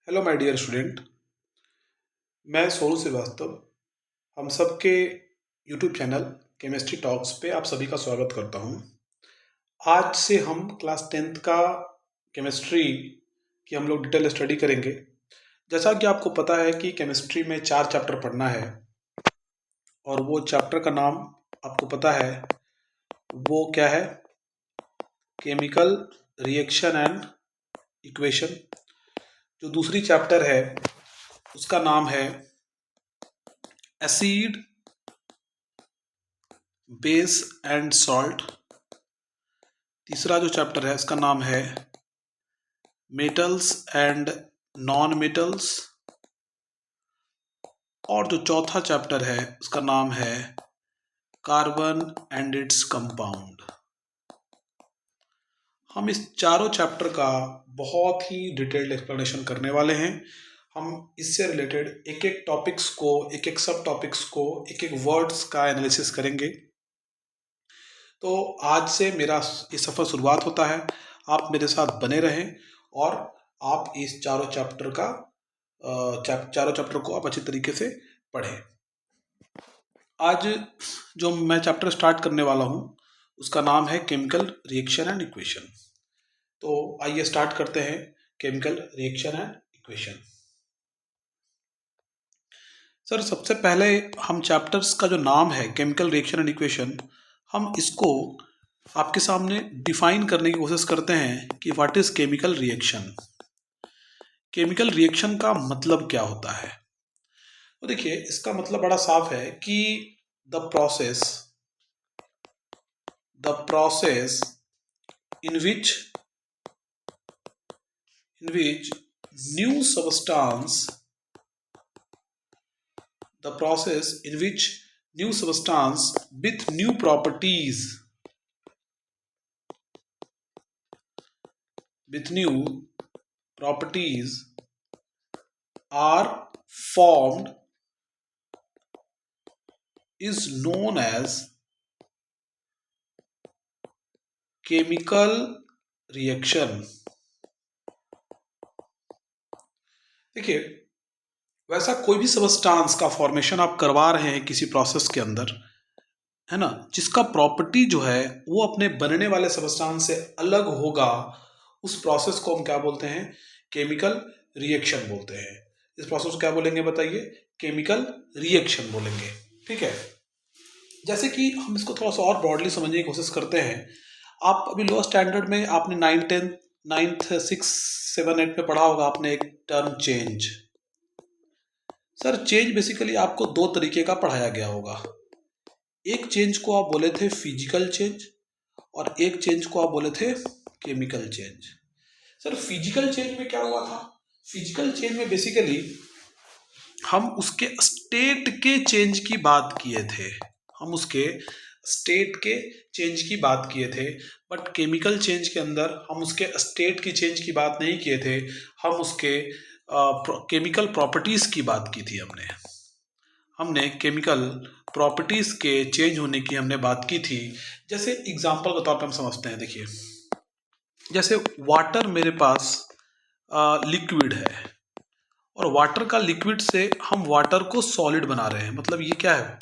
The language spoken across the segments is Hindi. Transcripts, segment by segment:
Hello my dear student. मैं सोनू श्रीवास्तव हम सबके यूट्यूब चैनल केमिस्ट्री टॉक्स पे आप सभी का स्वागत करता हूँ। आज से हम क्लास 10th का केमिस्ट्री की हम लोग डिटेल स्टडी करेंगे। जैसा कि आपको पता है कि केमिस्ट्री में 4 चैप्टर पढ़ना है और वो चैप्टर का नाम आपको पता है वो क्या है, केमिकल रिएक्शन एंड इक्वेशन। जो दूसरी चैप्टर है उसका नाम है एसिड बेस एंड सॉल्ट। तीसरा जो चैप्टर है उसका नाम है मेटल्स एंड नॉन मेटल्स। और जो चौथा चैप्टर है उसका नाम है कार्बन एंड इट्स कंपाउंड। हम इस चारों चैप्टर का बहुत ही डिटेल्ड एक्सप्लेनेशन करने वाले हैं। हम इससे रिलेटेड एक एक टॉपिक्स को, एक एक सब टॉपिक्स को, एक एक वर्ड्स का एनालिसिस करेंगे। तो आज से मेरा ये सफ़र शुरुआत होता है। आप मेरे साथ बने रहें और आप इस चारों चैप्टर को आप अच्छी तरीके से पढ़ें। आज जो मैं चैप्टर स्टार्ट करने वाला हूँ उसका नाम है केमिकल रिएक्शन एंड इक्वेशन। तो आइए स्टार्ट करते हैं chemical reaction and equation. Sir, सबसे पहले हम चैप्टर्स का जो नाम है केमिकल रिएक्शन एंड इक्वेशन, हम इसको आपके सामने डिफाइन करने की कोशिश करते हैं कि what is chemical reaction. Chemical reaction का मतलब क्या होता है? तो देखिए, इसका मतलब बड़ा साफ है कि the process in which new substance the process in which new substance with new properties are formed is known as chemical reaction। देखिए, वैसा कोई भी सबस्टांस का फॉर्मेशन आप करवा रहे हैं किसी प्रोसेस के अंदर, है ना, जिसका प्रॉपर्टी जो है वो अपने बनने वाले सबस्टांस से अलग होगा, उस प्रोसेस को हम क्या बोलते हैं? केमिकल रिएक्शन बोलते हैं। इस प्रोसेस को क्या बोलेंगे बताइए? केमिकल रिएक्शन बोलेंगे। ठीक है। जैसे कि हम इसको थोड़ा सा और ब्रॉडली समझने की कोशिश करते हैं। आप अभी लोअर स्टैंडर्ड में आपने 9th 6 7 8 में पढ़ा होगा आपने एक term change. Sir, change basically आपको दो तरीके का पढ़ाया गया होगा। एक चेंज को आप बोले थे फिजिकल चेंज और एक चेंज को आप बोले थे chemical change. Sir, physical change में क्या हुआ था? फिजिकल चेंज में बेसिकली हम उसके स्टेट के चेंज की बात किए थे। हम उसके स्टेट के चेंज की बात किए थे। बट केमिकल चेंज के अंदर हम उसके स्टेट की चेंज की बात नहीं किए थे। हम उसके केमिकल प्रॉपर्टीज की बात की थी। हमने केमिकल प्रॉपर्टीज के चेंज होने की हमने बात की थी। जैसे एग्जांपल के तौर पे हम समझते हैं। देखिए, जैसे वाटर मेरे पास लिक्विड है और वाटर का लिक्विड से हम वाटर को सॉलिड बना रहे हैं। मतलब ये क्या है?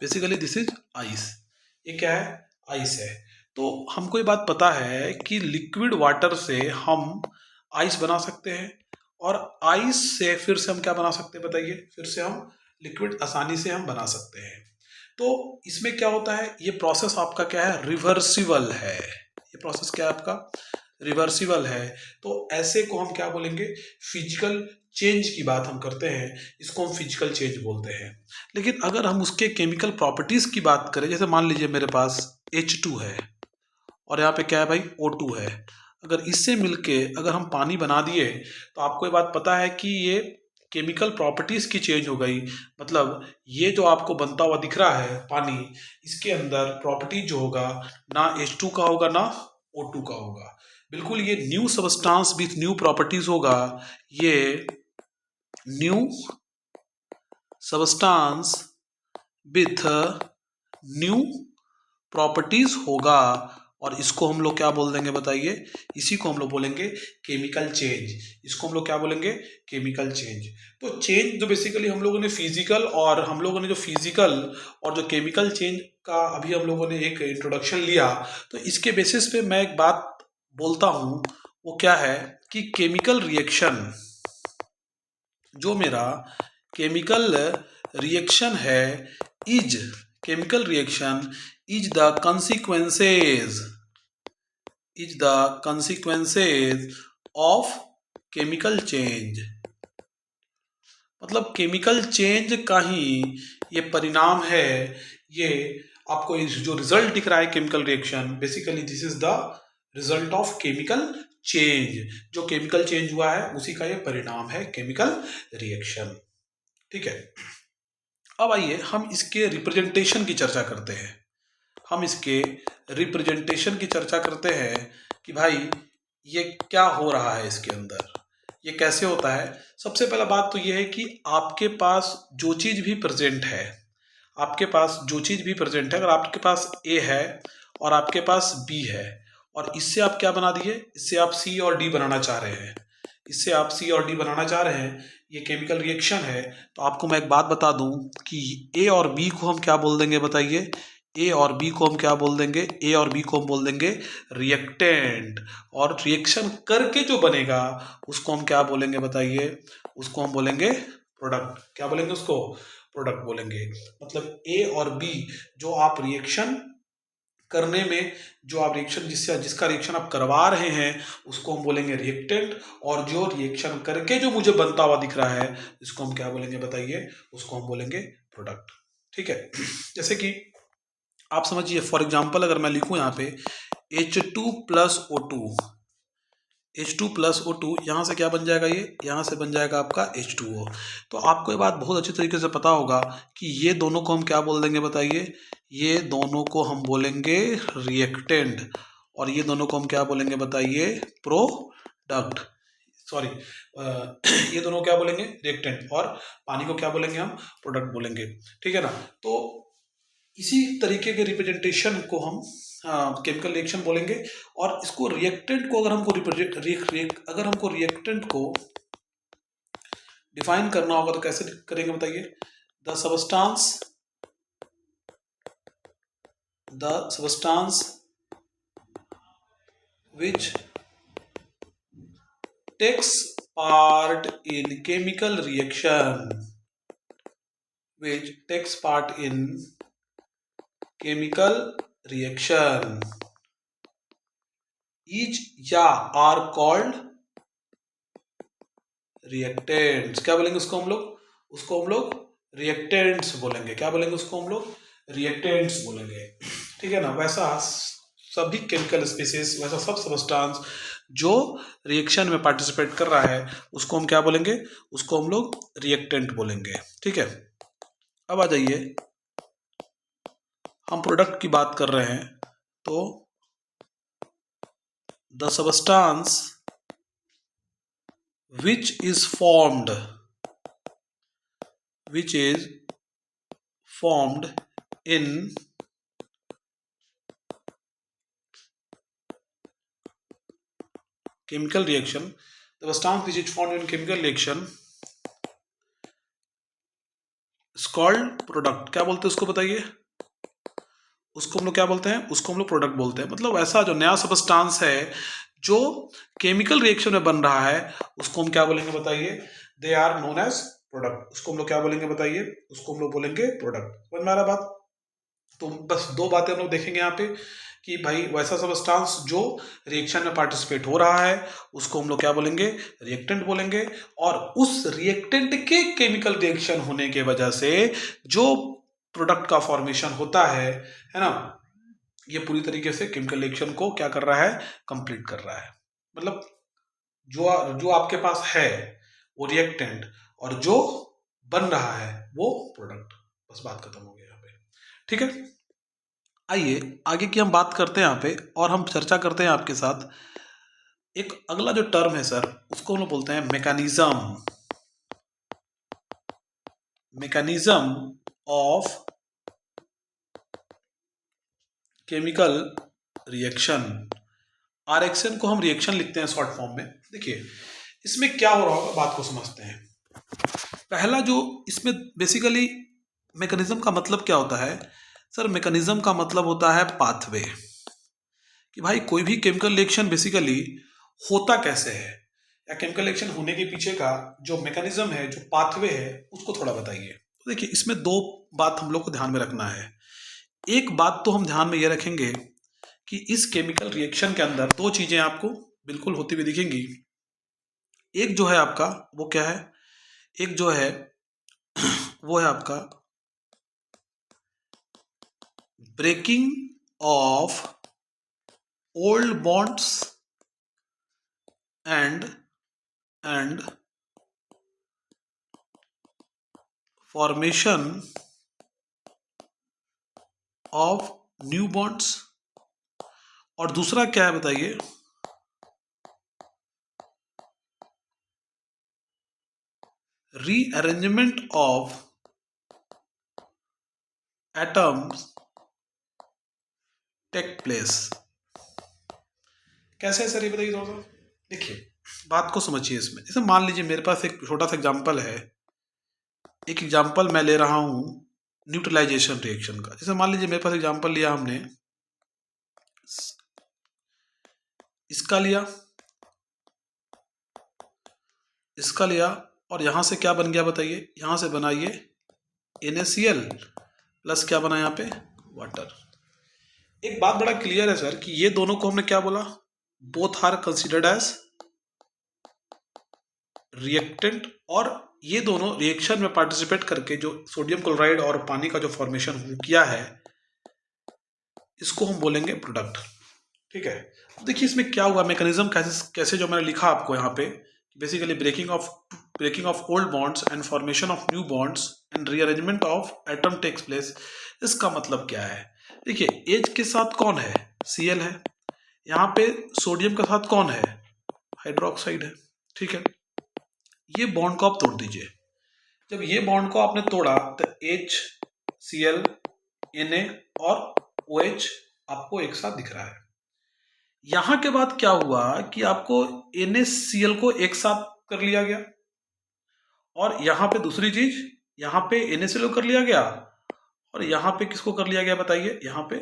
Basically this is ice. ये क्या है? आइस है। तो हमको ये बात पता है कि लिक्विड वाटर से हम आइस बना सकते हैं और आइस से फिर से हम क्या बना सकते हैं बताइए? फिर से हम लिक्विड आसानी से हम बना सकते हैं। तो इसमें क्या होता है? ये प्रोसेस आपका क्या है? रिवर्सिबल है। ये प्रोसेस क्या है आपका? रिवर्सिबल है। तो ऐसे को हम क्या बोलेंगे? फिजिकल चेंज की बात हम करते हैं, इसको हम फिजिकल चेंज बोलते हैं। लेकिन अगर हम उसके केमिकल प्रॉपर्टीज की बात करें, जैसे मान लीजिए मेरे पास H2 है और यहाँ पे क्या है भाई? O2 है। अगर इससे मिलके अगर हम पानी बना दिए तो आपको ये बात पता है कि ये केमिकल प्रॉपर्टीज की चेंज हो गई। मतलब ये जो आपको बनता हुआ दिख रहा है पानी, इसके अंदर प्रॉपर्टी जो होगा ना H2 का होगा ना O2 का होगा। बिल्कुल ये new substance with new properties होगा। ये new substance with new properties होगा और इसको हम लोग क्या बोल देंगे बताइए, इसी को हम लोग बोलेंगे केमिकल चेंज। इसको हम लोग क्या बोलेंगे, केमिकल चेंज। तो चेंज जो बेसिकली हम लोगों ने फिजिकल और हम लोगों ने जो फिजिकल और जो केमिकल चेंज का अभी हम लोगों ने एक इंट्रोडक्शन लिया, तो इसके बेसिस पे मैं एक बात बोलता हूँ, वो क्या है कि केमिकल रिएक्शन, जो मेरा केमिकल रिएक्शन है, is chemical reaction is the consequences of chemical change. मतलब केमिकल चेंज का ही ये परिणाम है। ये आपको जो रिजल्ट दिख रहा है chemical reaction, basically this is the result of chemical change. जो केमिकल चेंज हुआ है उसी का ये परिणाम है केमिकल रिएक्शन। ठीक है, अब आइए हम इसके रिप्रेजेंटेशन की चर्चा करते हैं। हम इसके रिप्रेजेंटेशन की चर्चा करते हैं कि भाई ये क्या हो रहा है इसके अंदर, ये कैसे होता है। सबसे पहला बात तो ये है कि आपके पास जो चीज़ भी प्रेजेंट है, आपके पास जो चीज़ भी प्रेजेंट है, अगर आपके पास ए है और आपके पास बी है, और इससे आप क्या बना दिए, इससे आप सी और डी बनाना चाह रहे हैं, इससे आप सी और डी बनाना चाह रहे हैं, ये केमिकल रिएक्शन है। तो आपको मैं एक बात बता दूं कि ए और बी को हम क्या बोल देंगे बताइए, ए और बी को हम क्या बोल देंगे, ए और बी को हम बोल देंगे रिएक्टेंट। और रिएक्शन करके जो बनेगा उसको हम क्या बोलेंगे बताइए, उसको हम बोलेंगे प्रोडक्ट। क्या बोलेंगे उसको, प्रोडक्ट बोलेंगे। मतलब ए और बी जो आप रिएक्शन करने में, जो आप रिएक्शन जिसका रिएक्शन आप करवा रहे हैं उसको हम बोलेंगे रिएक्टेंट, और जो रिएक्शन करके जो मुझे बनता हुआ दिख रहा है इसको हम क्या बोलेंगे बताइए, उसको हम बोलेंगे प्रोडक्ट। ठीक है, जैसे कि आप समझिए, फॉर एग्जाम्पल अगर मैं लिखूं यहाँ पे H2 plus O2, H2 plus O2, यहाँ से क्या बन जाएगा, ये यहाँ से बन जाएगा आपका H2O। तो आपको ये बात बहुत अच्छी तरीके से पता होगा कि ये दोनों को हम क्या बोल देंगे बताइए, ये दोनों को हम बोलेंगे रिएक्टेंट, और ये दोनों को हम क्या बोलेंगे बताइए, प्रोडक्ट। सॉरी, ये दोनों क्या बोलेंगे, रिएक्टेंट, और पानी को क्या बोलेंगे हम, प्रोडक्ट बोलेंगे। ठीक है ना। तो इसी तरीके के रिप्रेजेंटेशन को हम केमिकल रिएक्शन बोलेंगे। और इसको रिएक्टेंट को अगर हमको रिएक्टेंट को डिफाइन करना होगा तो कैसे करेंगे बताइए, the substance which takes part in chemical reaction, is या आर कॉल्ड रिएक्टेंट्स। क्या बोलेंगे उसको हम लोग, रिएक्टेंट्स बोलेंगे। क्या बोलेंगे उसको हम लोग, रिएक्टेंट्स बोलेंगे। ठीक है ना। वैसा सभी केमिकल स्पीसीज, वैसा सब सबस्टांस जो रिएक्शन में पार्टिसिपेट कर रहा है उसको हम क्या बोलेंगे, उसको हम लोग रिएक्टेंट बोलेंगे। ठीक है, अब आ जाइए, हम प्रोडक्ट की बात कर रहे हैं, तो the substance which is formed in chemical reaction, the substance which is formed in chemical reaction is called product। क्या बोलते हैं उसको बताइए, उसको हम लोग क्या बोलते हैं, उसको हम लोग प्रोडक्ट बोलते हैं। मतलब ऐसा जो नया सबस्टांस है जो केमिकल रिएक्शन में बन रहा है उसको हम क्या बोलेंगे बताइए, they are known as product. उसको हम लोग क्या बोलेंगे बताइए, उसको हम लोग बोलेंगे प्रोडक्ट। समझ में आ रहा बात। तो बस दो बातें हम लोग देखेंगे यहाँ पे कि भाई वैसा सबस्टांस जो रिएक्शन में पार्टिसिपेट हो रहा है उसको हम लोग क्या बोलेंगे, रिएक्टेंट बोलेंगे। और उस रिएक्टेंट के केमिकल रिएक्शन होने के वजह से जो प्रोडक्ट का फॉर्मेशन होता है ना, ये पूरी तरीके से केमिकल रिएक्शन को क्या कर रहा है, कंप्लीट कर रहा है। मतलब जो आपके पास है वो रिएक्टेंट, और जो बन रहा है वो प्रोडक्ट। बस बात खत्म हो गई यहाँ पे। ठीक है, आइए आगे की हम बात करते हैं यहाँ पे, और हम चर्चा करते हैं आपके साथ एक अगला जो टर्म है सर, उसको हम लोग बोलते हैं mechanism of chemical reaction, RXN को हम रिएक्शन लिखते हैं शॉर्ट फॉर्म में। देखिए इसमें क्या हो रहा होगा, बात को समझते हैं। पहला जो इसमें बेसिकली मैकेनिज्म का मतलब क्या होता है सर, मैकेनिज्म का मतलब होता है पाथवे, कि भाई कोई भी केमिकल रिएक्शन बेसिकली होता कैसे है, या केमिकल रिएक्शन होने के पीछे का जो मैकेनिज्म है, जो पाथवे है, उसको थोड़ा बताइए। तो देखिए इसमें दो बात हम लोग को ध्यान में रखना है। एक बात तो हम ध्यान में ये रखेंगे कि इस केमिकल रिएक्शन के अंदर दो चीजें आपको बिल्कुल होती हुई दिखेंगी। एक जो है आपका वो क्या है, एक जो है वो है आपका breaking of old bonds and formation of new bonds, और दूसरा क्या है बताइए, rearrangement of atoms take place. कैसे है सर ये बताइए थोड़ा सा। देखिए बात को समझिए इसमें, जैसे मान लीजिए मेरे पास एक छोटा सा एग्जांपल है, एक एग्जांपल मैं ले रहा हूं न्यूट्रलाइजेशन रिएक्शन का। जैसे मान लीजिए मेरे पास एग्जांपल लिया हमने, इसका लिया, इसका लिया, और यहां से क्या बन गया बताइए, यहां से बना ये NaCl प्लस क्या बना यहाँ पे वाटर। एक बात बड़ा क्लियर है सर कि ये दोनों को हमने क्या बोला, both are considered as reactant, और ये दोनों रिएक्शन में पार्टिसिपेट करके जो सोडियम क्लोराइड और पानी का जो फॉर्मेशन किया है, इसको हम बोलेंगे प्रोडक्ट। ठीक है, अब देखिए इसमें क्या हुआ, मैकेनिज्म कैसे जो मैंने लिखा आपको यहाँ पे, basically breaking of old bonds and formation of new bonds and rearrangement of atom takes place. इसका मतलब क्या है, देखिए एच के साथ कौन है, Cl है, यहाँ पे सोडियम के साथ कौन है, हाइड्रोक्साइड है। ठीक है, ये बॉन्ड को आप तोड़ दीजिए। जब ये बॉन्ड को आपने तोड़ा तो HCl Na और OH आपको एक साथ दिख रहा है। यहां के बाद क्या हुआ कि आपको NaCl को एक साथ कर लिया गया, और यहां पे दूसरी चीज, यहां पे NaCl कर लिया गया, और यहां पे किसको कर लिया गया बताइए, यहां पे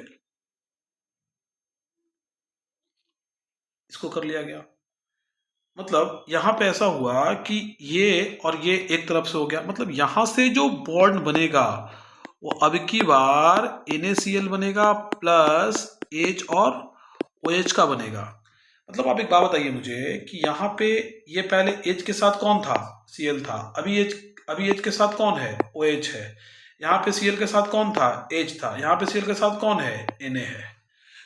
इसको कर लिया गया। मतलब यहां पे ऐसा हुआ कि ये और ये एक तरफ से हो गया, मतलब यहां से जो बॉन्ड बनेगा वो अब की बार NaCl बनेगा प्लस H और OH का बनेगा। मतलब आप एक बात बताइए मुझे कि यहाँ पे ये पहले H के साथ कौन था, Cl था, अभी H के साथ कौन है, OH है। यहाँ पे Cl के साथ कौन था, H था, यहाँ पे Cl के साथ कौन है, Na है।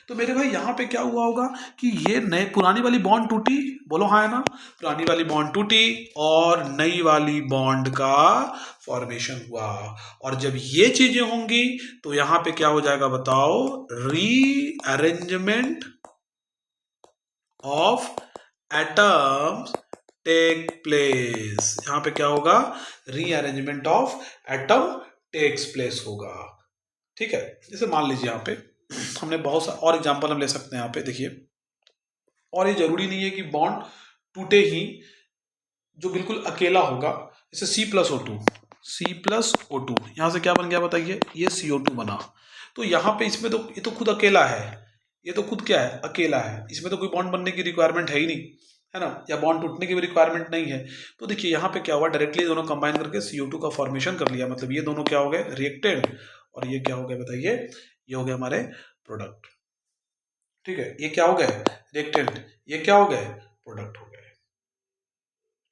तो मेरे भाई यहाँ पे क्या हुआ होगा कि ये नए पुरानी वाली बॉन्ड टूटी, बोलो हाँ है ना, पुरानी वाली बॉन्ड टूटी और नई वाली बॉन्ड का फॉर्मेशन हुआ। और जब ये चीजें होंगी तो यहाँ पे क्या हो जाएगा बताओ, rearrangement of atoms take place. यहां पे क्या होगा, rearrangement of atom takes place होगा। ठीक है, जैसे मान लीजिए यहाँ पे हमने बहुत सा और एग्जांपल हम ले सकते हैं यहाँ पे, देखिए, और ये जरूरी नहीं है कि बॉन्ड टूटे ही जो बिल्कुल अकेला होगा। जैसे C+O2 यहां से क्या बन गया बताइए, ये CO2 बना। तो यहाँ पे इसमें तो ये तो खुद अकेला है, ये तो खुद क्या है, अकेला है, इसमें तो कोई बॉन्ड बनने की रिक्वायरमेंट है ही नहीं, है ना, या बॉन्ड टूटने की भी रिक्वायरमेंट नहीं है। तो देखिए यहाँ पे क्या हुआ, डायरेक्टली दोनों कंबाइन करके CO2 का फॉर्मेशन कर लिया, मतलब ये दोनों क्या हो गए, रिएक्टेंट, और ये क्या हो गए बताइए, ये हो गए हमारे प्रोडक्ट। ठीक है, ये क्या हो गए, रिएक्टेंट, ये क्या हो गए, प्रोडक्ट हो गए।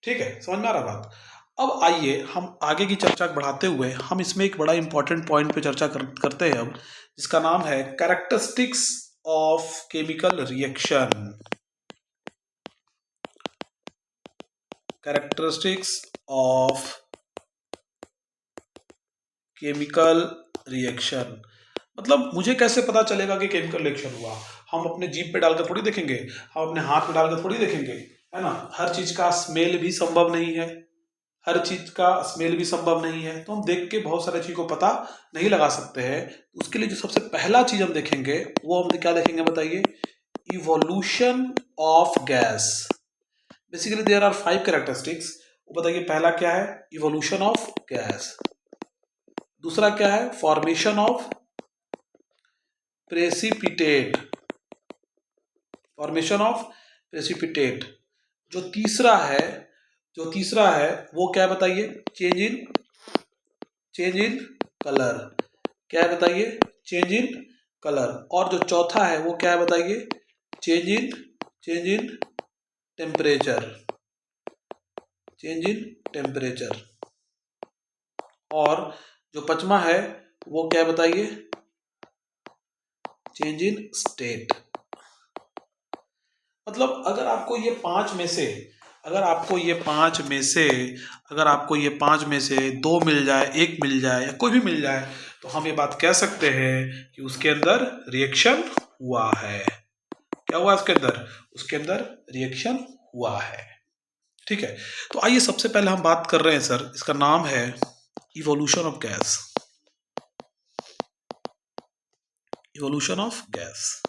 ठीक है, समझ में आ रहा बात। अब आइए हम आगे की चर्चा बढ़ाते हुए हम इसमें एक बड़ा इंपॉर्टेंट पॉइंट पे चर्चा करते हैं अब, जिसका नाम है characteristics of chemical reaction. Characteristics of chemical reaction, मतलब मुझे कैसे पता चलेगा कि केमिकल रिएक्शन हुआ। हम अपने जीभ पे डालकर थोड़ी देखेंगे, हम अपने हाथ में डालकर थोड़ी देखेंगे, है ना, हर चीज का स्मेल भी संभव नहीं है, हर चीज का स्मेल भी संभव नहीं है, तो हम देख के बहुत सारी चीज को पता नहीं लगा सकते हैं। उसके लिए जो सबसे पहला चीज हम देखेंगे वो हम क्या देखेंगे बताइए, evolution of gas. Basically there are 5 characteristics. वो बताइए पहला क्या है, इवोल्यूशन ऑफ गैस। दूसरा क्या है, formation of precipitate, formation of precipitate. जो तीसरा है, वो क्या है बताइए, चेंज इन कलर। क्या है बताइए, चेंज इन कलर। और जो चौथा है वो क्या है बताइए, change in temperature, change in temperature. और जो पांचवा है वो क्या है बताइए, चेंज इन स्टेट। मतलब अगर आपको ये पांच में से, अगर आपको ये पांच में से, अगर आपको ये पांच में से दो मिल जाए, एक मिल जाए या कोई भी मिल जाए, तो हम ये बात कह सकते हैं कि उसके अंदर रिएक्शन हुआ है। क्या हुआ उसके अंदर, उसके अंदर रिएक्शन हुआ है। ठीक है, तो आइए सबसे पहले हम बात कर रहे हैं सर, इसका नाम है evolution of gas. Evolution of gas,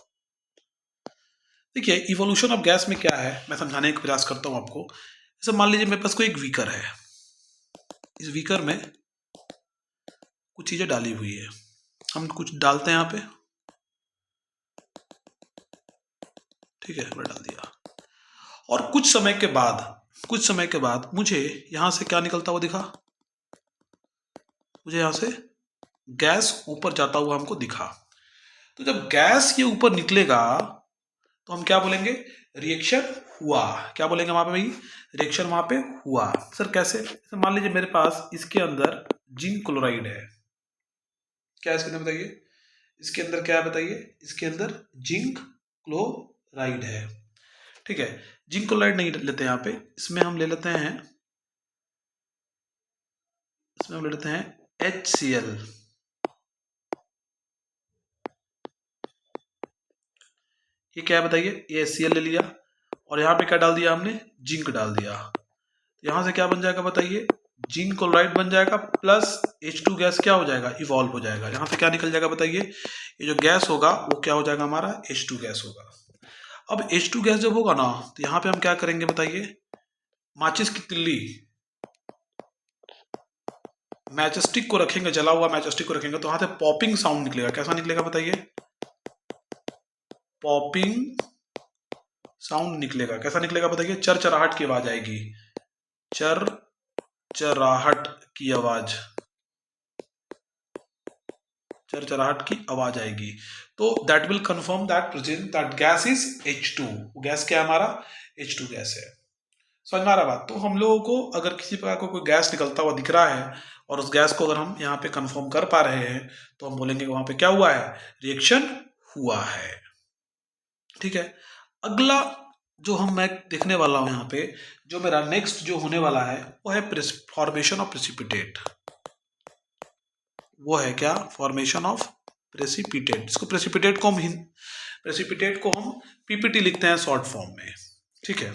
देखिए इवोल्यूशन ऑफ गैस में क्या है मैं समझाने का प्रयास करता हूं आपको। जैसे मान लीजिए मेरे पास कोई एक बीकर है, इस बीकर में कुछ चीजें डाली हुई है, हम कुछ डालते हैं यहाँ पे, ठीक है, हमने डाल दिया। और कुछ समय के बाद मुझे यहां से क्या निकलता हुआ दिखा, मुझे यहां से गैस ऊपर जाता हुआ हमको दिखा। तो जब गैस ये ऊपर निकलेगा तो हम क्या बोलेंगे, रिएक्शन हुआ। क्या बोलेंगे वहां पे भाई, रिएक्शन वहां पे हुआ। सर कैसे, जैसे मान लीजिए मेरे पास इसके अंदर जिंक क्लोराइड है। क्या है इसके अंदर बताइए, इसके अंदर क्या है बताइए, इसके अंदर जिंक क्लोराइड है। ठीक है, जिंक क्लोराइड नहीं लेते यहाँ पे, इसमें हम ले लेते हैं, इसमें हम ले लेते हैं HCl। ये क्या है बताइए, ये HCl ले लिया और यहाँ पे क्या डाल दिया हमने, जिंक डाल दिया। यहाँ से क्या बन जाएगा बताइए, जिंक क्लोराइड बन जाएगा प्लस H2 गैस क्या हो जाएगा, इवॉल्व हो जाएगा। यहाँ से क्या निकल जाएगा बताइए, ये जो गैस होगा वो क्या हो जाएगा हमारा, H2 गैस होगा। अब H2 गैस जब होगा ना, तो यहाँ पे हम क्या करेंगे बताइए, माचिस की तिल्ली, मैचस्टिक को रखेंगे, जला हुआ मैचस्टिक को रखेंगे, तो वहां से पॉपिंग साउंड निकलेगा। कैसा निकलेगा बताइए, पॉपिंग साउंड निकलेगा। कैसा निकलेगा बताइए, चरचराहट की आवाज आएगी, चरचराहट की आवाज, चरचराहट की आवाज आएगी। तो that will confirm that present that gas is H2। Gas क्या है हमारा, H2 गैस है। समझ में आ रहा बात। तो हम लोगों को अगर किसी प्रकार को कोई गैस निकलता हुआ दिख रहा है और उस गैस को अगर हम यहाँ पे कंफर्म कर पा रहे हैं, तो हम बोलेंगे वहां पे क्या हुआ है, रिएक्शन हुआ है। ठीक है, अगला जो मैं देखने वाला हूं यहाँ पे, जो मेरा नेक्स्ट जो होने वाला है वो है फॉर्मेशन ऑफ प्रेसिपिटेट। वो है क्या, फॉर्मेशन ऑफ प्रेसिपिटेट। इसको प्रेसिपिटेट को हम PPT लिखते हैं शॉर्ट फॉर्म में। ठीक है,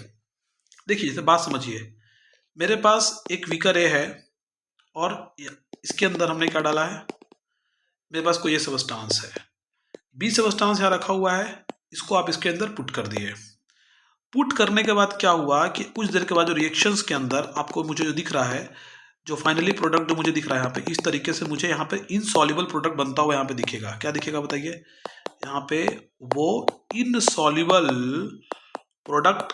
देखिए जैसे बात समझिए, मेरे पास एक बीकर ए है और इसके अंदर हमने क्या डाला है, मेरे पास कोई ये सबस्टांस है, बी सबस्टांस यहाँ रखा हुआ है, इसको आप इसके अंदर पुट कर दिए। पुट करने के बाद क्या हुआ कि कुछ देर के बाद जो रिएक्शंस के अंदर आपको मुझे जो दिख रहा है, जो फाइनली प्रोडक्ट जो मुझे दिख रहा है यहाँ पे, इस तरीके से मुझे यहाँ पे इनसॉल्युबल प्रोडक्ट बनता हुआ यहाँ पे दिखेगा। क्या दिखेगा बताइए, यहाँ पे वो इनसॉल्युबल प्रोडक्ट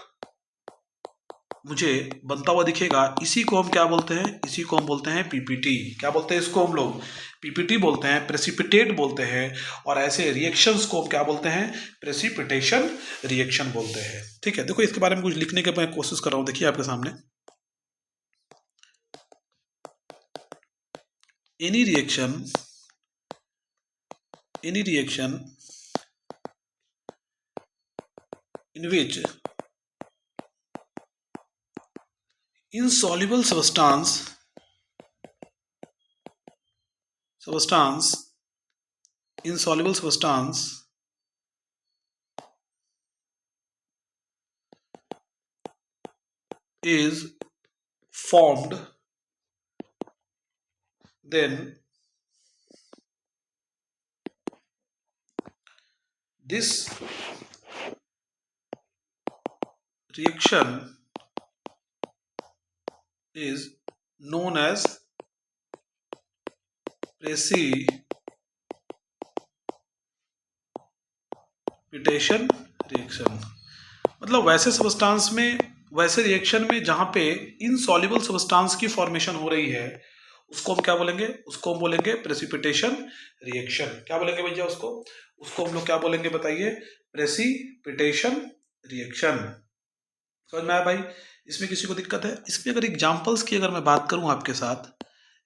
मुझे बनता हुआ दिखेगा। इसी को हम क्या बोलते हैं, इसी को हम बोलते हैं PPT। क्या बोलते हैं इसको हम लोग, PPT बोलते हैं, प्रेसिपिटेट बोलते हैं। और ऐसे रिएक्शंस को हम क्या बोलते हैं, प्रेसिपिटेशन रिएक्शन बोलते हैं। ठीक है, देखो इसके बारे में कुछ लिखने की मैं कोशिश कर रहा हूं, देखिए आपके सामने, any reaction in which insoluble substance insoluble substance is formed then this reaction is known as precipitation reaction. मतलब वैसे सब्सटेंस में, वैसे रिएक्शन में जहां पे इनसॉल्युबल सब्सटेंस की फॉर्मेशन हो रही है, उसको हम क्या बोलेंगे? उसको हम बोलेंगे प्रेसिपिटेशन रिएक्शन। क्या बोलेंगे भैया उसको? उसको हम लोग क्या बोलेंगे बताइए? Precipitation reaction. समझ में आया भाई? इसमें किसी को दिक्कत है? इसमें अगर एग्जांपल्स की अगर मैं बात करूं आपके साथ,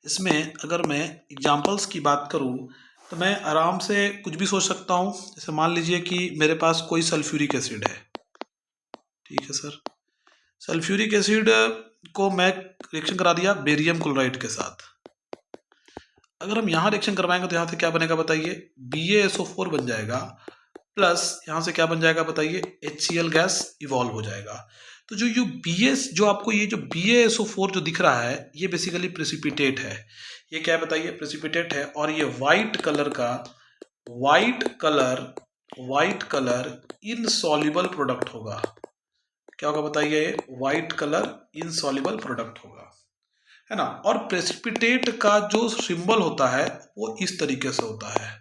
इसमें अगर मैं एग्जांपल्स की बात करूं तो मैं आराम से कुछ भी सोच सकता हूं। जैसे मान लीजिए कि मेरे पास कोई सल्फ्यूरिक एसिड है, ठीक है सर। सल्फ्यूरिक एसिड को मैं रिएक्शन करा दिया बेरियम क्लोराइड के साथ। अगर हम यहाँ रिएक्शन करवाएंगे तो यहाँ से क्या बनेगा बताइए? BaSO4 बन जाएगा, प्लस यहाँ से क्या बन जाएगा बताइए? HCl गैस इवॉल्व हो जाएगा। तो जो आपको ये जो BaSO4 जो दिख रहा है, ये बेसिकली प्रेसिपिटेट है। ये क्या है बताइए? प्रेसिपिटेट है। और ये वाइट कलर इनसॉल्युबल प्रोडक्ट होगा। क्या होगा बताइए? वाइट कलर इनसॉल्युबल प्रोडक्ट होगा, है ना। और प्रेसिपिटेट का जो सिंबल होता है वो इस तरीके से होता है।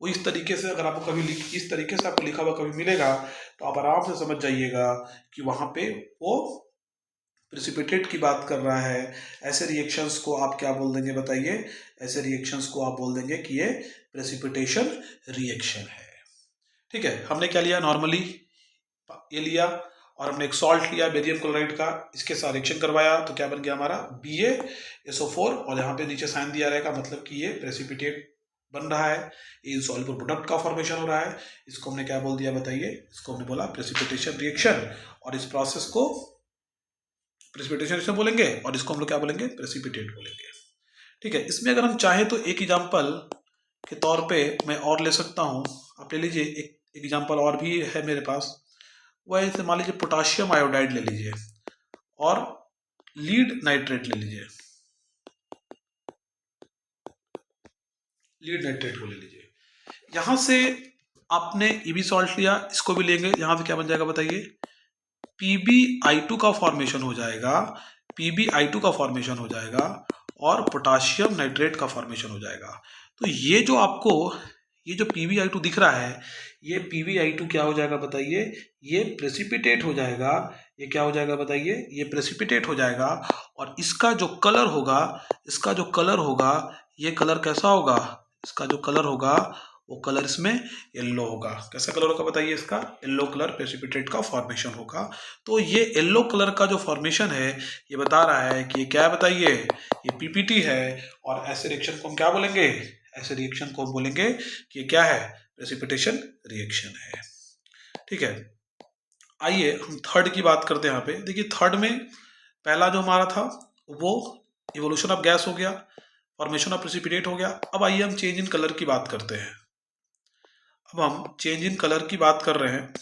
वो इस तरीके से, अगर आपको कभी इस तरीके से आपको लिखा हुआ कभी मिलेगा तो आप आराम से समझ जाइएगा कि वहां पे वो प्रेसिपिटेट की बात कर रहा है। ऐसे रिएक्शंस को आप क्या बोल देंगे बताइए? ऐसे रिएक्शंस को आप बोल देंगे कि ये प्रेसिपिटेशन रिएक्शन है। ठीक है, हमने क्या लिया? नॉर्मली ये लिया और हमने एक सॉल्ट लिया बेरियम क्लोराइड का, इसके साथ रिएक्शन करवाया तो क्या बन गया हमारा? BaSO4। और यहाँ पे नीचे साइन दिया रहेगा, मतलब कि ये प्रेसिपिटेट बन रहा है, इनसॉल्युबल प्रोडक्ट का फॉर्मेशन हो रहा है। इसको हमने क्या बोल दिया बताइए? इसको हमने बोला प्रेसिपिटेशन रिएक्शन। और इस प्रोसेस को प्रेसिपिटेशन रिएक्शन बोलेंगे और इसको हम लोग क्या बोलेंगे? प्रेसिपिटेट बोलेंगे। ठीक है, इसमें अगर हम चाहें तो एक एग्जाम्पल के तौर पे मैं और ले सकता हूँ। आप ले लीजिए, एक एग्जाम्पल और भी है मेरे पास। वह ऐसे मान लीजिए पोटाशियम आयोडाइड ले लीजिए और लीड नाइट्रेट ले लीजिए, लीड नाइट्रेट को ले लीजिए। यहां से आपने EB सॉल्ट लिया, इसको भी लेंगे। यहां से क्या बन जाएगा बताइए? PbI2 का फॉर्मेशन हो जाएगा, PbI2 का फॉर्मेशन हो जाएगा और पोटाशियम नाइट्रेट का फॉर्मेशन हो जाएगा। तो ये जो आपको ये जो PbI2 दिख रहा है, ये PbI2 क्या हो जाएगा बताइए? ये प्रेसिपिटेट हो जाएगा। ये क्या हो जाएगा बताइए? ये प्रेसिपिटेट हो जाएगा। और इसका जो कलर होगा, ये कलर कैसा होगा? इसका जो कलर होगा वो कलर इसमें येलो होगा। कैसा कलर होगा बताइए? इसका येलो कलर प्रेसिपिटेट का फॉर्मेशन होगा। तो ये येलो कलर का जो फॉर्मेशन है, ये बता रहा है कि ये क्या है बताइए? ये PPT है। और ऐसे रिएक्शन को हम क्या बोलेंगे? ऐसे रिएक्शन को हम बोलेंगे कि ये क्या है? प्रेसिपिटेशन रिएक्शन है। ठीक है, आइए हम थर्ड की बात करते हैं। यहाँ पे देखिए, थर्ड में पहला जो हमारा था वो इवोल्यूशन ऑफ गैस हो गया, फॉर्मेशन ऑफ प्रेसिपिटेट हो गया। अब आइए हम चेंज इन कलर की बात करते हैं। अब हम चेंज इन कलर की बात कर रहे हैं।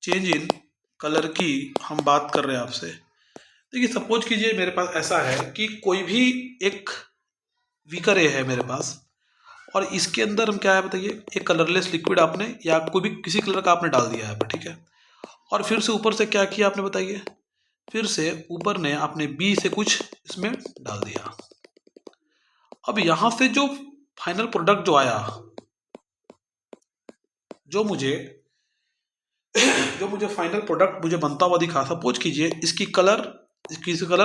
चेंज इन कलर की हम बात कर रहे हैं आपसे। देखिए, सपोज कीजिए मेरे पास ऐसा है कि कोई भी एक बीकर है मेरे पास, और इसके अंदर हम क्या है बताइए? एक कलरलेस लिक्विड आपने या कोई भी किसी कलर का आपने डाल दिया है, ठीक है। और फिर से ऊपर से क्या किया आपने बताइए? फिर से ऊपर ने आपने B से कुछ इसमें डाल दिया। अब यहां से जो फाइनल प्रोडक्ट जो आया, जो मुझे फाइनल प्रोडक्ट मुझे बनता हुआ दिखा, सपोज कीजिए इसकी कलर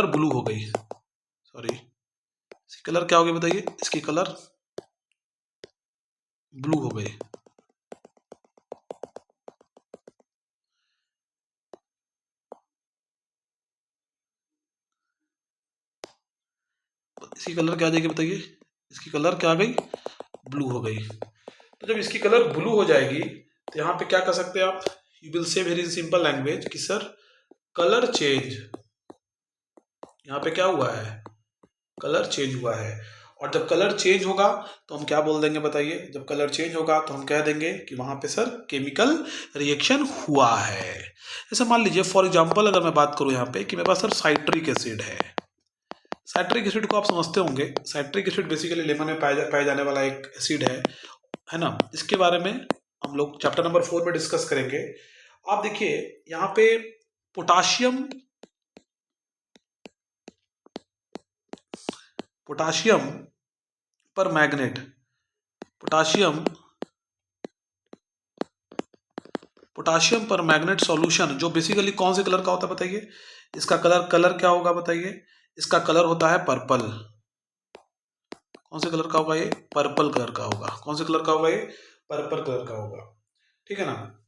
ब्लू हो गई। सॉरी, इसकी कलर क्या हो गई बताइए? इसकी कलर ब्लू हो गई। इसकी कलर क्या आ जाएगी बताइए? इसकी कलर क्या आ गई? ब्लू हो गई। तो जब इसकी कलर ब्लू हो जाएगी तो यहाँ पे क्या कर सकते हैं आप? You will say very simple language कि सर कलर चेंज, यहाँ पे क्या हुआ है? कलर चेंज हुआ है। और जब कलर चेंज होगा तो हम क्या बोल देंगे बताइए? जब कलर चेंज होगा तो हम कह देंगे कि वहां पे सर केमिकल रिएक्शन हुआ है। जैसे मान लीजिए फॉर एग्जांपल अगर मैं बात करूँ यहाँ पे कि मेरे पास सर साइट्रिक एसिड है। साइट्रिक एसिड को आप समझते होंगे, साइट्रिक एसिड बेसिकली लेमन में पाया जाने वाला एक एसिड है ना। इसके बारे में हम लोग चैप्टर नंबर 4 में डिस्कस करेंगे। आप देखिए यहाँ पे पोटाशियम पर मैग्नेट, पोटाशियम पर मैग्नेट सॉल्यूशन जो बेसिकली कौन से कलर का होता है बताइए, इसका कलर क्या होगा बताइए, इसका कलर होता है पर्पल। कौन से कलर का होगा ये, पर्पल कलर का होगा। कौन से कलर का होगा ये, पर्पल कलर का होगा, ठीक है ना।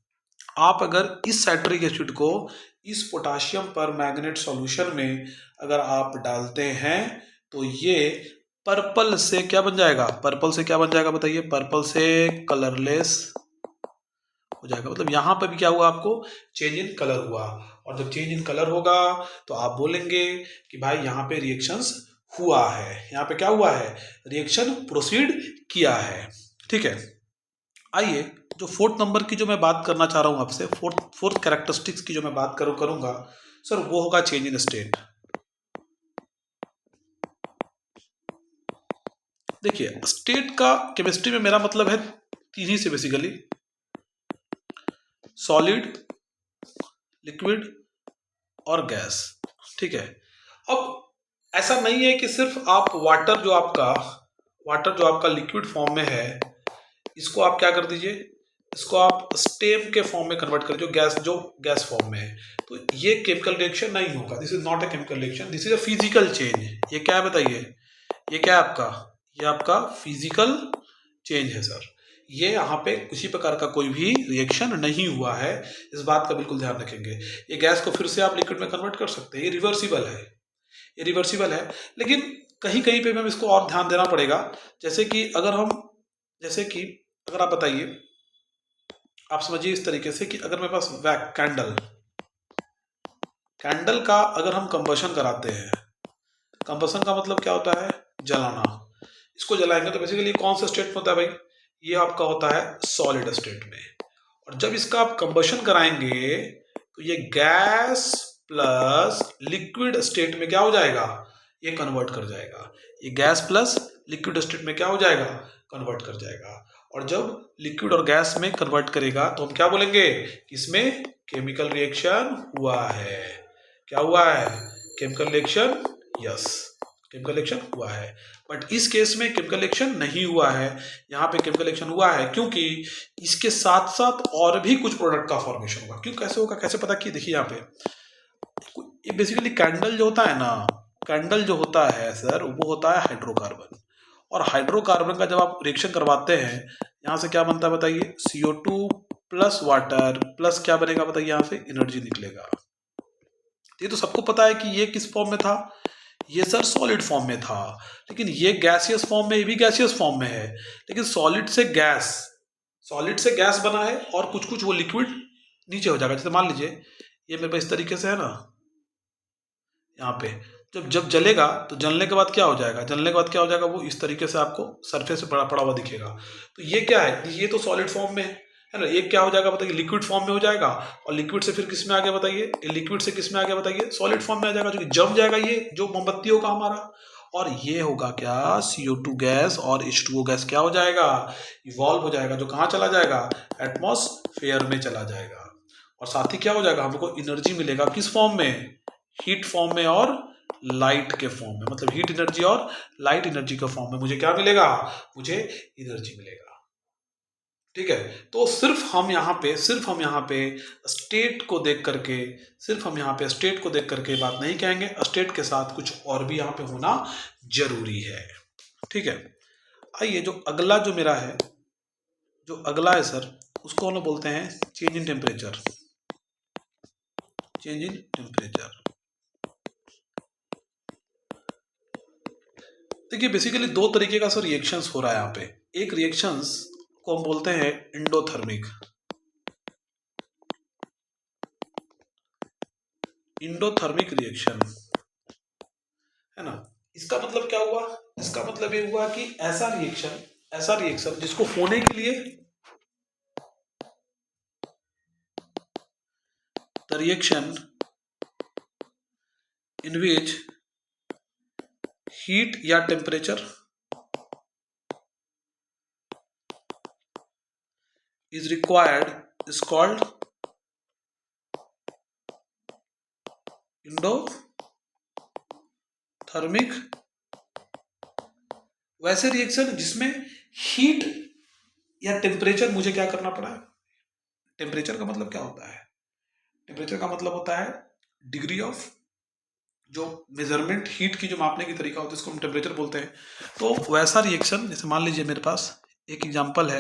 आप अगर इस साइट्रिक एसिड को इस पोटाशियम पर मैग्नेट सॉल्यूशन में अगर आप डालते हैं तो ये पर्पल से क्या बन जाएगा, पर्पल से क्या बन जाएगा बताइए, पर्पल से कलरलेस हो जाएगा। मतलब यहाँ पर भी क्या हुआ, आपको चेंज इन कलर हुआ। और जब चेंज इन कलर होगा तो आप बोलेंगे कि भाई यहाँ पे रिएक्शंस हुआ है, यहाँ पे क्या हुआ है, रिएक्शन प्रोसीड किया है, ठीक है। आइए जो फोर्थ नंबर की जो मैं बात करना चाह रहा हूँ आपसे, फोर्थ कैरेक्टरिस्टिक्स की जो मैं बात करूंगा सर, वो होगा चेंज इन स्टेट। देखिए स्टेट का केमिस्ट्री में मेरा मतलब है तीन ही से बेसिकली, सॉलिड, लिक्विड और गैस, ठीक है। अब ऐसा नहीं है कि सिर्फ आप वाटर जो आपका लिक्विड फॉर्म में है, इसको आप क्या कर दीजिए, इसको आप स्टेम के फॉर्म में कन्वर्ट कर, जो गैस फॉर्म में है, तो ये केमिकल रिएक्शन नहीं होगा। This is not a chemical reaction, this is a physical change. ये क्या है बताइए, ये क्या है आपका, ये आपका फिजिकल चेंज है सर। ये यहाँ पे किसी प्रकार का कोई भी रिएक्शन नहीं हुआ है, इस बात का बिल्कुल ध्यान रखेंगे। ये गैस को फिर से आप लिक्विड में कन्वर्ट कर सकते हैं, ये रिवर्सिबल है, ये रिवर्सिबल है। लेकिन कहीं कहीं पे हमें इसको और ध्यान देना पड़ेगा। जैसे कि अगर आप बताइए, आप समझिए इस तरीके से कि अगर मेरे पास कैंडल का अगर हम कंबशन कराते हैं, कंबशन का मतलब क्या होता है, जलाना। इसको जलाएंगे तो बेसिकली कौन सा स्टेट में होता है भाई, ये आपका होता है सॉलिड स्टेट में। और जब इसका आप कंबशन कराएंगे तो ये गैस प्लस लिक्विड स्टेट में क्या हो जाएगा, ये कन्वर्ट कर जाएगा। ये गैस प्लस लिक्विड स्टेट में क्या हो जाएगा, कन्वर्ट कर जाएगा। और जब लिक्विड और गैस में कन्वर्ट करेगा तो हम क्या बोलेंगे, इसमें केमिकल रिएक्शन हुआ है। क्या हुआ है, chemical reaction, yes, chemical reaction हुआ है। बट इस केस में केमिकल रिएक्शन नहीं हुआ है, यहाँ पे केमिकल रिएक्शन हुआ है क्योंकि इसके साथ साथ और भी कुछ प्रोडक्ट का फॉर्मेशन होगा। क्यों, कैसे होगा, कैसे पता कि देखिए यहाँ पे ये बेसिकली कैंडल जो होता है ना, कैंडल जो होता है सर वो होता है हाइड्रोकार्बन। और हाइड्रोकार्बन का जब आप रिएक्शन करवाते हैं, यहाँ से क्या बनता है बताइए, CO2 प्लस वाटर प्लस क्या बनेगा बताइए, यहाँ से एनर्जी निकलेगा। ये तो सबको पता है कि ये किस फॉर्म में था, ये सर सॉलिड फॉर्म में था। लेकिन ये गैसियस फॉर्म में, ये भी गैसियस फॉर्म में है। लेकिन सॉलिड से गैस बना है और कुछ कुछ वो लिक्विड नीचे हो जाएगा। जैसे मान लीजिए ये मेरे पास इस तरीके से है ना, यहाँ पे जब जलेगा तो जलने के बाद क्या हो जाएगा, वो इस तरीके से आपको सरफेस पे पड़ा हुआ दिखेगा। तो ये क्या है, ये तो सॉलिड फॉर्म में है ना। ये क्या हो जाएगा बताइए, लिक्विड फॉर्म में हो जाएगा। और लिक्विड से फिर किस में आ गया बताइए, ये लिक्विड से किस में आ गया बताइए, सॉलिड फॉर्म में आ जाएगा, जो कि जम जाएगा। ये जो मोमबत्ती होगा हमारा, और ये होगा क्या, CO2 गैस और H2O गैस क्या हो जाएगा, इवॉल्व हो जाएगा। जो कहाँ चला जाएगा, एटमॉस्फेयर में चला जाएगा। और साथ ही क्या हो जाएगा, हमको एनर्जी मिलेगा किस फॉर्म में, हीट फॉर्म में और लाइट के फॉर्म में। मतलब हीट एनर्जी और लाइट एनर्जी के फॉर्म में मुझे क्या मिलेगा, मुझे एनर्जी मिलेगा, ठीक है। तो सिर्फ हम यहाँ पे स्टेट को देख करके बात नहीं कहेंगे, स्टेट के साथ कुछ और भी यहाँ पे होना जरूरी है, ठीक है। आइए जो अगला है सर, उसको हम लोग बोलते हैं चेंज इन टेम्परेचर। देखिए बेसिकली दो तरीके का सर रिएक्शंस हो रहा है यहाँ पे। एक रिएक्शंस को हम बोलते हैं इंडोथर्मिक रिएक्शन, है ना। इसका मतलब क्या हुआ, इसका मतलब ये हुआ कि ऐसा रिएक्शन जिसको होने के लिए the reaction in which heat या temperature is required is called endothermic। वैसे रिएक्शन जिसमें हीट या टेम्परेचर मुझे क्या करना पड़ा है। टेम्परेचर का मतलब क्या होता है? टेम्परेचर का मतलब होता है डिग्री ऑफ, जो मेजरमेंट हीट की जो मापने की तरीका होता है इसको हम टेम्परेचर बोलते हैं। तो वैसा रिएक्शन जैसे मान लीजिए मेरे पास एक एग्जांपल है,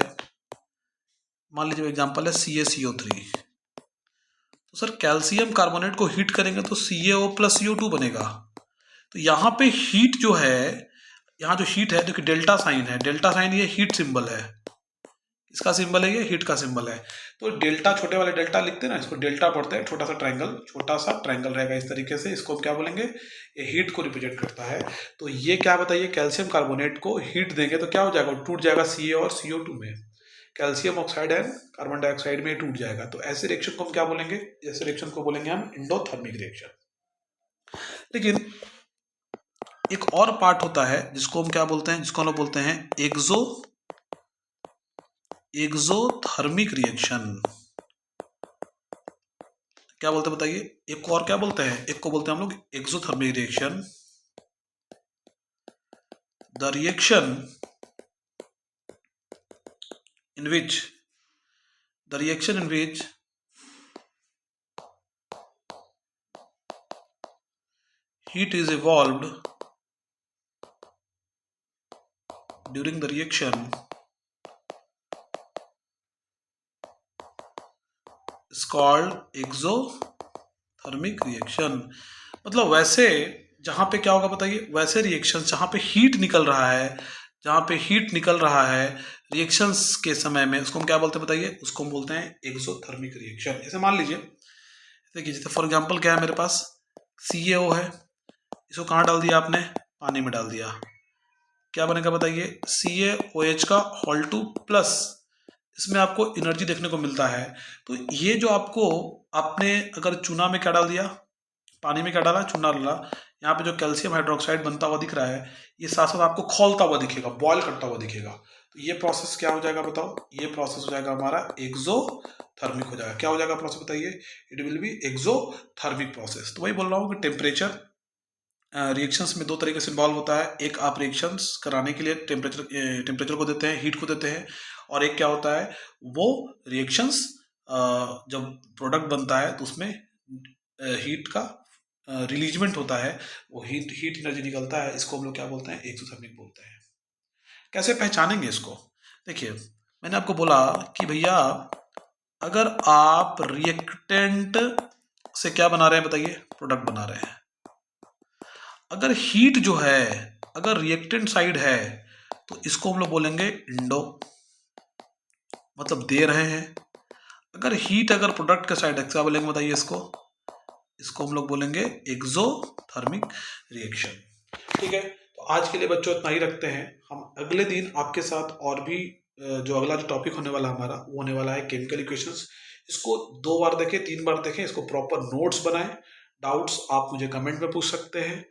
मान लीजिए एग्जांपल है CaCO3। तो सर कैल्शियम कार्बोनेट को हीट करेंगे तो CaO प्लस CO2 बनेगा। तो यहाँ पे हीट जो है, यहाँ जो हीट है देखिए डेल्टा साइन है, डेल्टा साइन ये हीट सिंबल है, इसका सिंबल है ये हीट का सिंबल है। तो डेल्टा छोटे वाले डेल्टा लिखते हैं ना, इसको डेल्टा पढ़ते हैं, छोटा सा ट्रायंगल रहेगा इस तरीके से, इसको हम क्या बोलेंगे, ये हीट को रिप्रेजेंट करता है। तो ये क्या बताइए, कैल्शियम कार्बोनेट को हीट देंगे तो क्या हो जाएगा, टूट जाएगा Ca और CO2 में, calcium oxide and carbon dioxide में टूट जाएगा। तो ऐसे रिएक्शन को हम क्या बोलेंगे, ऐसे रिएक्शन को बोलेंगे हम एंडोथर्मिक रिएक्शन। लेकिन एक और पार्ट होता है जिसको हम क्या बोलते हैं, जिसको हम बोलते हैं एक्सोथर्मिक रिएक्शन। क्या बोलते हैं बताइए, एक और क्या बोलते हैं, एक को बोलते हैं हम लोग exothermic reaction. The reaction in which heat is evolved during the reaction is called exothermic reaction। मतलब वैसे जहां पे क्या होगा बताइए, वैसे रिएक्शन जहां पे हीट निकल रहा है, जहां पे हीट निकल रहा है रिएक्शंस के समय में, उसको हम क्या बोलते हैं बताइए, उसको हम बोलते हैं एक्सोथर्मिक रिएक्शन। जैसे मान लीजिए, देखिए जैसे फॉर एग्जांपल क्या है मेरे पास, CaO है, इसको कहाँ डाल दिया आपने, पानी में डाल दिया, क्या बनेगा बताइए, CaOH का होल 2 प्लस, इसमें आपको एनर्जी देखने को मिलता है। तो ये जो आपको, आपने अगर चूना में क्या डाल दिया, पानी में क्या डाला, चूना डाला, यहाँ पे जो कैल्शियम हाइड्रोक्साइड बनता हुआ दिख रहा है, ये साथ साथ आपको खौलता हुआ दिखेगा, बॉयल करता हुआ दिखेगा। तो ये प्रोसेस क्या हो जाएगा बताओ, ये प्रोसेस हो जाएगा हमारा एक्सोथर्मिक हो जाएगा। क्या हो जाएगा प्रोसेस बताइए, it will be exothermic process. तो वही बोल रहा हूँ कि टेम्परेचर रिएक्शंस में दो तरीके से इन्वॉल्व होता है, एक आप रिएक्शंस कराने के लिए टेम्परेचर को देते हैं, हीट को देते हैं, और एक क्या होता है, वो रिएक्शंस जब प्रोडक्ट बनता है तो उसमें हीट का रिलीजमेंट होता है, वो हीट एनर्जी निकलता है, इसको हम लोग क्या बोलते हैं, एक्सोथर्मिक बोलते हैं। कैसे पहचानेंगे इसको, देखिए मैंने आपको बोला कि भैया अगर आप रिएक्टेंट से क्या बना रहे हैं बताइए, प्रोडक्ट बना रहे हैं, अगर हीट जो है, अगर रिएक्टेंट साइड है तो इसको हम लोग बोलेंगे इंडो, मतलब दे रहे हैं। अगर हीट अगर प्रोडक्ट का साइड है क्या बोलेंगे बताइए, इसको हम लोग बोलेंगे एक्सोथर्मिक रिएक्शन। ठीक है, तो आज के लिए बच्चों इतना ही रखते हैं। हम अगले दिन आपके साथ और भी जो अगला जो टॉपिक होने वाला हमारा, वो होने वाला है केमिकल इक्वेशंस। इसको 2 बार देखें, 3 बार देखें, इसको प्रॉपर नोट्स बनाएं। डाउट्स आप मुझे कमेंट में पूछ सकते हैं।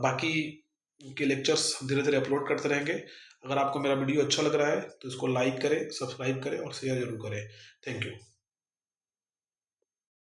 बाकी के लेक्चर्स हम धीरे धीरे अपलोड करते रहेंगे। अगर आपको मेरा वीडियो अच्छा लग रहा है तो इसको लाइक करें, सब्सक्राइब करें और शेयर जरूर करें। Thank you.